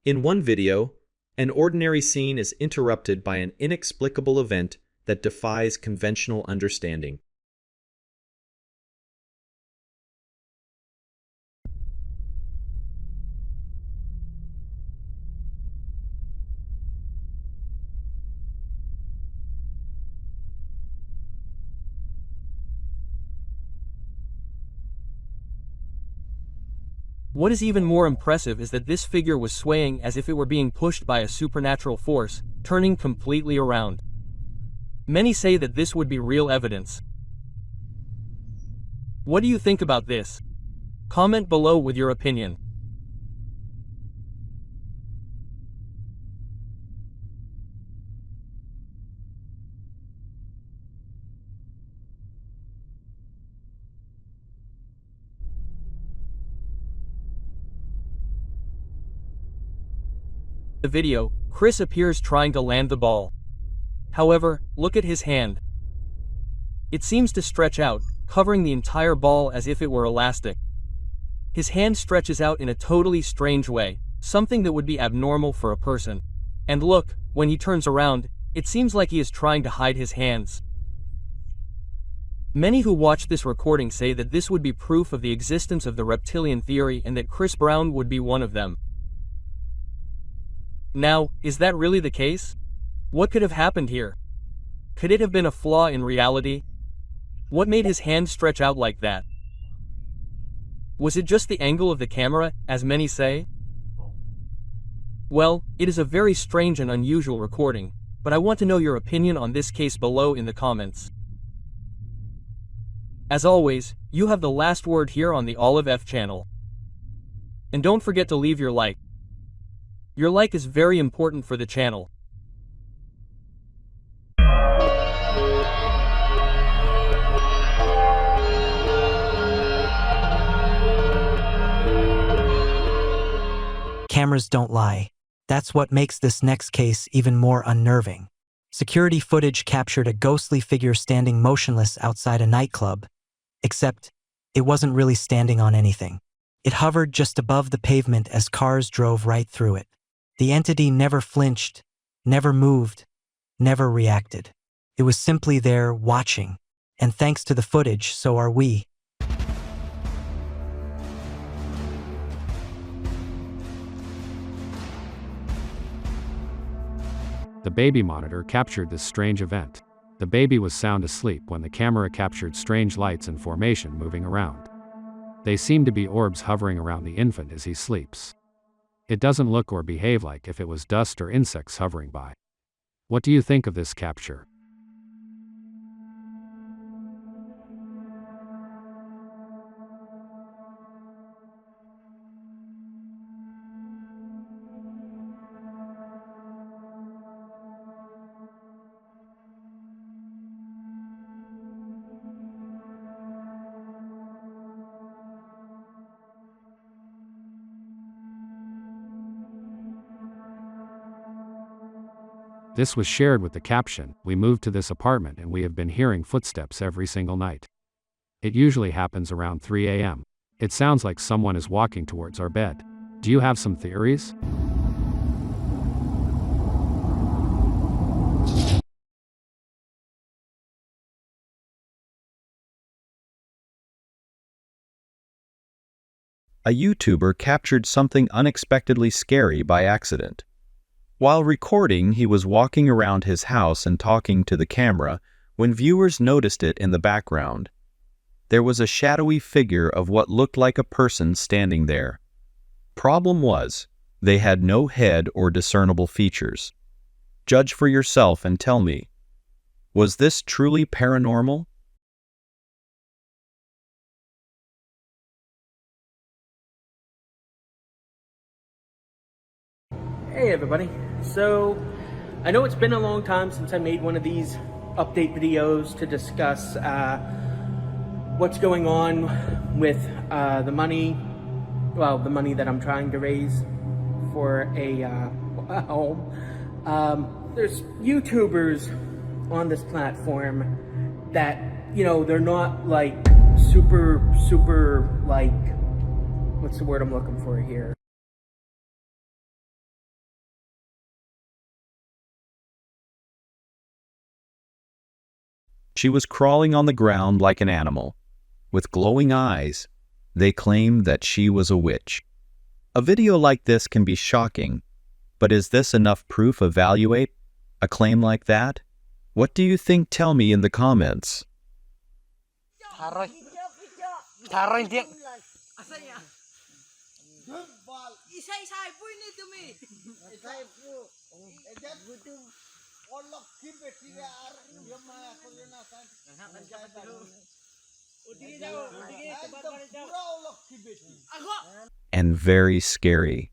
In one video, an ordinary scene is interrupted by an inexplicable event that defies conventional understanding. What is even more impressive is that this figure was swaying as if it were being pushed by a supernatural force, turning completely around. Many say that this would be real evidence. What do you think about this? Comment below with your opinion. The video, Chris appears trying to land the ball. However, look at his hand. It seems to stretch out, covering the entire ball as if it were elastic. His hand stretches out in a totally strange way, something that would be abnormal for a person. And look, when he turns around, it seems like he is trying to hide his hands. Many who watch this recording say that this would be proof of the existence of the reptilian theory and that Chris Brown would be one of them. Now, is that really the case? What could have happened here? Could it have been a flaw in reality? What made his hand stretch out like that? Was it just the angle of the camera, as many say? Well, it is a very strange and unusual recording, but I want to know your opinion on this case below in the comments. As always, you have the last word here on the Olive F channel. And don't forget to leave your like. Your like is very important for the channel. Cameras don't lie. That's what makes this next case even more unnerving. Security footage captured a ghostly figure standing motionless outside a nightclub, except it wasn't really standing on anything. It hovered just above the pavement as cars drove right through it. The entity never flinched, never moved, never reacted. It was simply there, watching. And thanks to the footage, so are we. The baby monitor captured this strange event. The baby was sound asleep when the camera captured strange lights and formation moving around. They seem to be orbs hovering around the infant as he sleeps. It doesn't look or behave like if it was dust or insects hovering by. What do you think of this capture? This was shared with the caption, "We moved to this apartment and we have been hearing footsteps every single night. It usually happens around 3 a.m. It sounds like someone is walking towards our bed. Do you have some theories?" A YouTuber captured something unexpectedly scary by accident. While recording, he was walking around his house and talking to the camera when viewers noticed it in the background. There was a shadowy figure of what looked like a person standing there. Problem was, they had no head or discernible features. Judge for yourself and tell me, was this truly paranormal? Hey everybody, so I know it's been a long time since I made one of these update videos to discuss what's going on with the money that I'm trying to raise for a home. There's YouTubers on this platform that, you know, they're not like super like, what's the word I'm looking for here? She was crawling on the ground like an animal, with glowing eyes. They claimed that she was a witch. A video like this can be shocking, but is this enough proof to evaluate a claim like that? What do you think? Tell me in the comments. And very scary.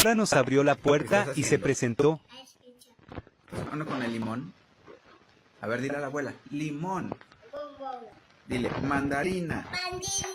Nos abrió la puerta y se presentó. Uno con el limón. A ver, dile a la abuela. Limón. Dile, mandarina. Mandarina.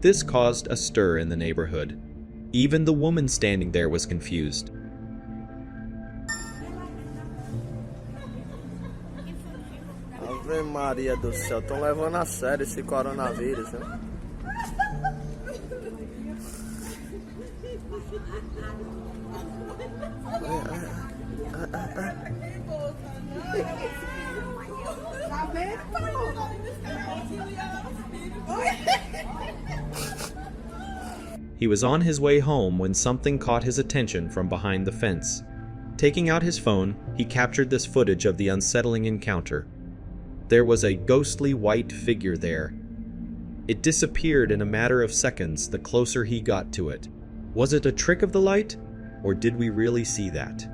This caused a stir in the neighborhood. Even the woman standing there was confused. Ave Maria do céu, estão levando a sério esse coronavírus, né? He was on his way home when something caught his attention from behind the fence. Taking out his phone, he captured this footage of the unsettling encounter. There was a ghostly white figure there. It disappeared in a matter of seconds the closer he got to it. Was it a trick of the light, or did we really see that?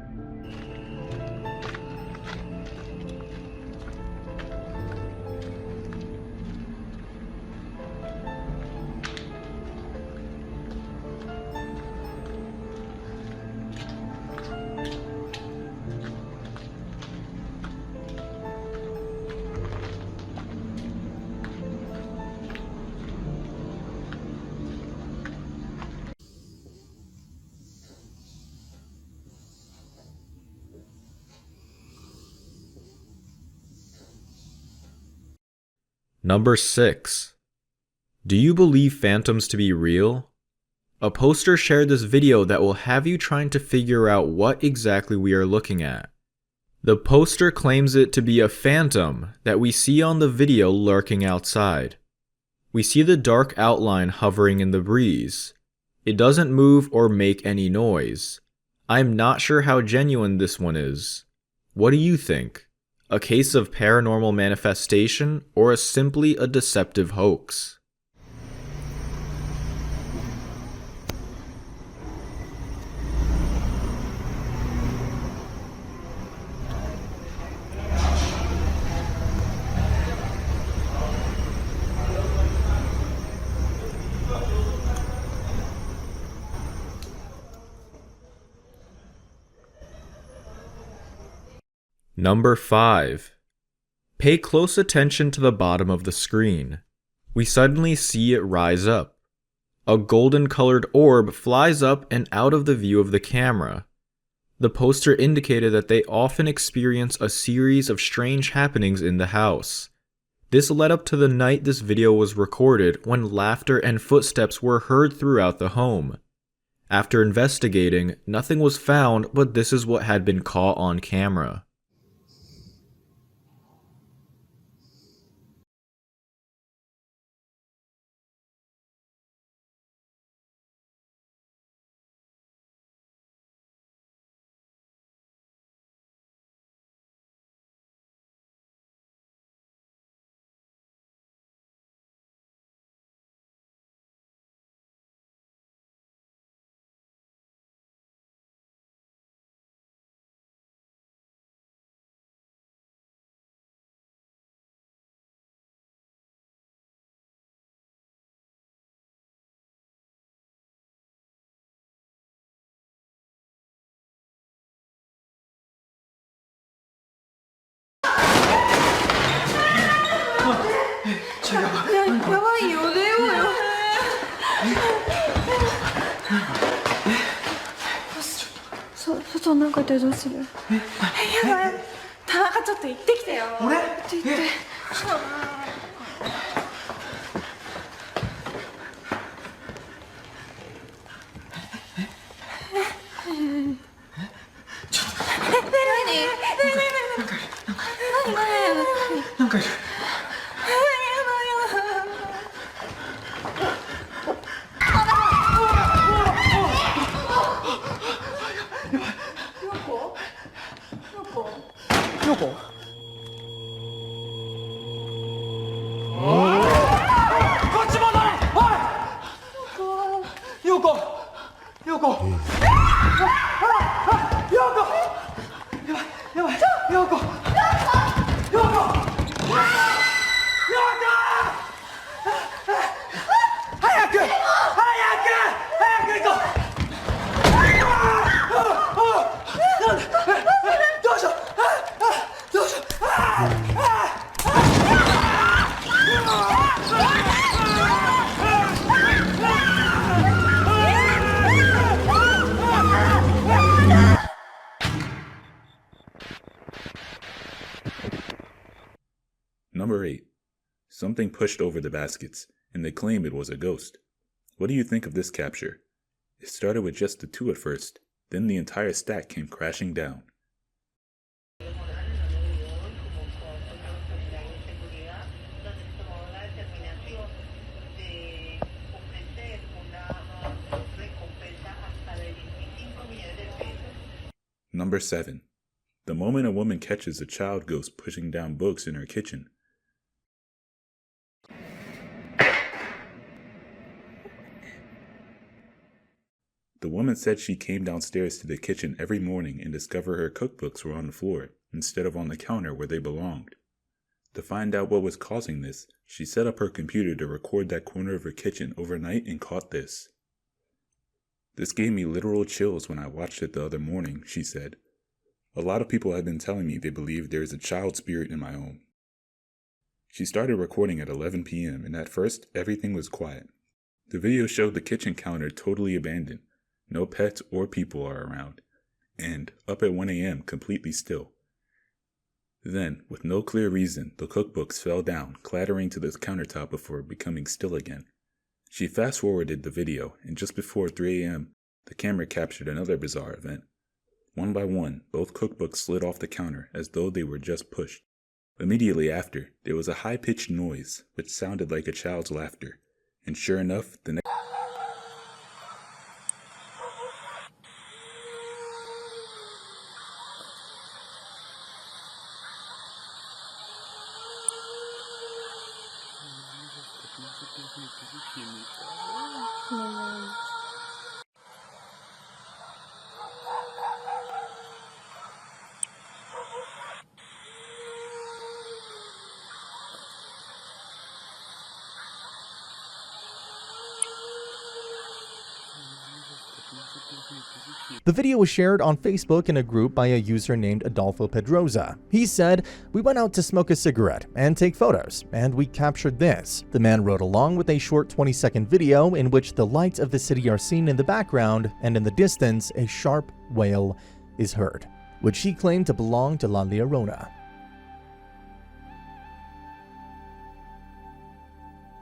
Number 6. Do you believe phantoms to be real? A poster shared this video that will have you trying to figure out what exactly we are looking at. The poster claims it to be a phantom that we see on the video lurking outside. We see the dark outline hovering in the breeze. It doesn't move or make any noise. I'm not sure how genuine this one is. What do you think? A case of paranormal manifestation, or simply a deceptive hoax? Number 5. Pay close attention to the bottom of the screen. We suddenly see it rise up. A golden-colored orb flies up and out of the view of the camera. The poster indicated that they often experience a series of strange happenings in the house. This led up to the night this video was recorded, when laughter and footsteps were heard throughout the home. After investigating, nothing was found, but this is what had been caught on camera. Number 8. Something pushed over the baskets, and they claim it was a ghost. What do you think of this capture? It started with just the 2 at first, then the entire stack came crashing down. Number 7. The moment a woman catches a child ghost pushing down books in her kitchen. The woman said she came downstairs to the kitchen every morning and discovered her cookbooks were on the floor instead of on the counter where they belonged. To find out what was causing this, she set up her computer to record that corner of her kitchen overnight and caught this. This gave me literal chills when I watched it the other morning, she said. A lot of people have been telling me they believe there is a child spirit in my home. She started recording at 11 p.m. and at first everything was quiet. The video showed the kitchen counter totally abandoned. No pets or people are around, and up at 1 a.m. completely still. Then, with no clear reason, the cookbooks fell down, clattering to the countertop before becoming still again. She fast-forwarded the video, and just before 3 a.m., the camera captured another bizarre event. One by one, both cookbooks slid off the counter as though they were just pushed. Immediately after, there was a high-pitched noise, which sounded like a child's laughter, and sure enough, the next The video was shared on Facebook in a group by a user named Adolfo Pedroza. He said, "We went out to smoke a cigarette and take photos, and we captured this." The man wrote along with a short 20-second video in which the lights of the city are seen in the background, and in the distance, a sharp wail is heard, which he claimed to belong to La Llorona.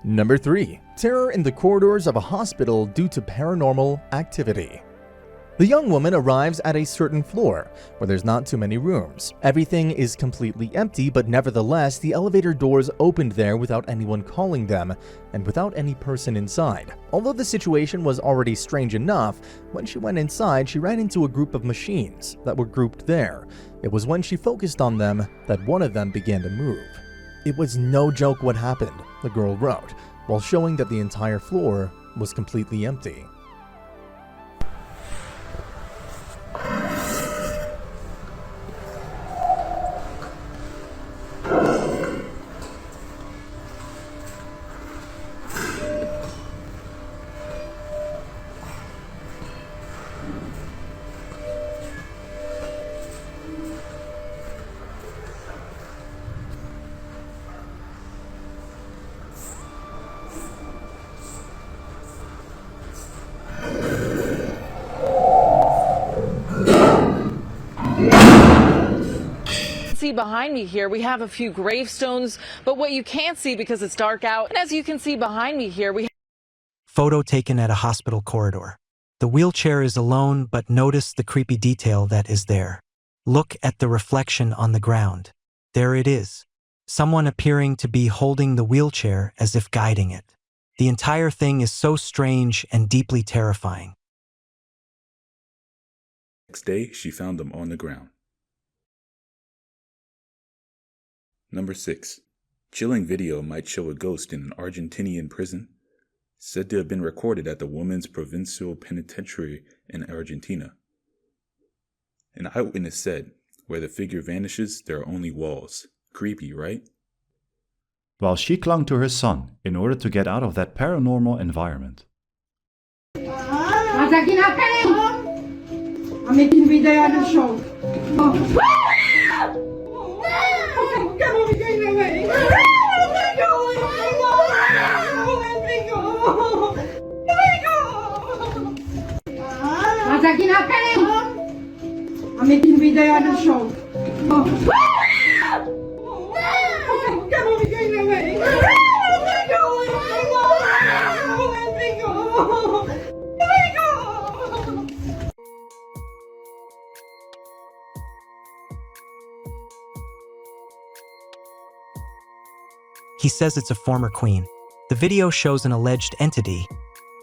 Number 3. Terror in the corridors of a hospital due to paranormal activity. The young woman arrives at a certain floor, where there's not too many rooms. Everything is completely empty, but nevertheless, the elevator doors opened there without anyone calling them, and without any person inside. Although the situation was already strange enough, when she went inside, she ran into a group of machines that were grouped there. It was when she focused on them that one of them began to move. "It was no joke what happened," the girl wrote, while showing that the entire floor was completely empty. See behind me here, we have a few gravestones, but what you can't see because it's dark out, and as you can see behind me here, we Photo taken at a hospital corridor. The wheelchair is alone, but notice the creepy detail that is there. Look at the reflection on the ground. There it is. Someone appearing to be holding the wheelchair as if guiding it. The entire thing is so strange and deeply terrifying. Next day, she found them on the ground. Number 6. Chilling video might show a ghost in an Argentinian prison, said to have been recorded at the Women's Provincial Penitentiary in Argentina. An eyewitness said, "Where the figure vanishes, there are only walls." Creepy, right? While she clung to her son in order to get out of that paranormal environment. He says it's a former queen. The video shows an alleged entity,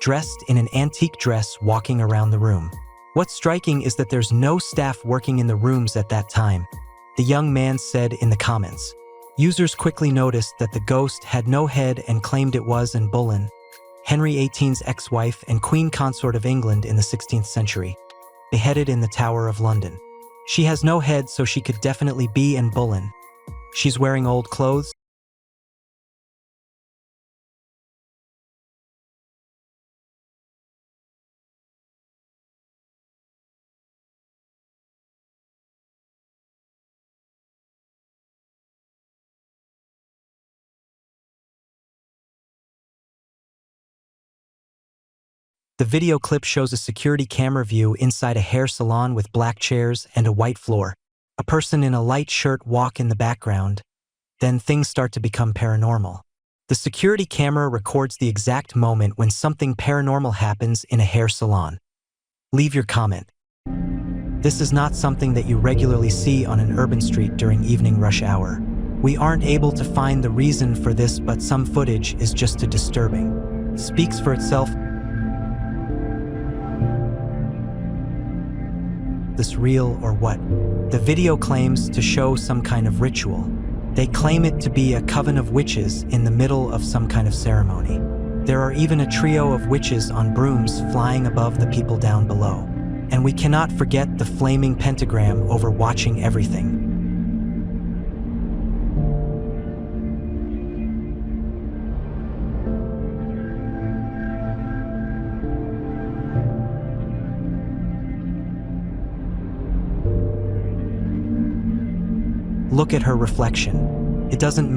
dressed in an antique dress, walking around the room. What's striking is that there's no staff working in the rooms at that time, the young man said in the comments. Users quickly noticed that the ghost had no head and claimed it was Anne Boleyn, Henry XVIII's ex-wife and queen consort of England in the 16th century, beheaded in the Tower of London. She has no head, so she could definitely be Anne Boleyn. She's wearing old clothes. The video clip shows a security camera view inside a hair salon with black chairs and a white floor. A person in a light shirt walk in the background. Then things start to become paranormal. The security camera records the exact moment when something paranormal happens in a hair salon. Leave your comment. This is not something that you regularly see on an urban street during evening rush hour. We aren't able to find the reason for this, but some footage is just too disturbing. It speaks for itself. This real or what? The video claims to show some kind of ritual. They claim it to be a coven of witches in the middle of some kind of ceremony. There are even a trio of witches on brooms flying above the people down below. And we cannot forget the flaming pentagram over watching everything. Look at her reflection. It doesn't matter.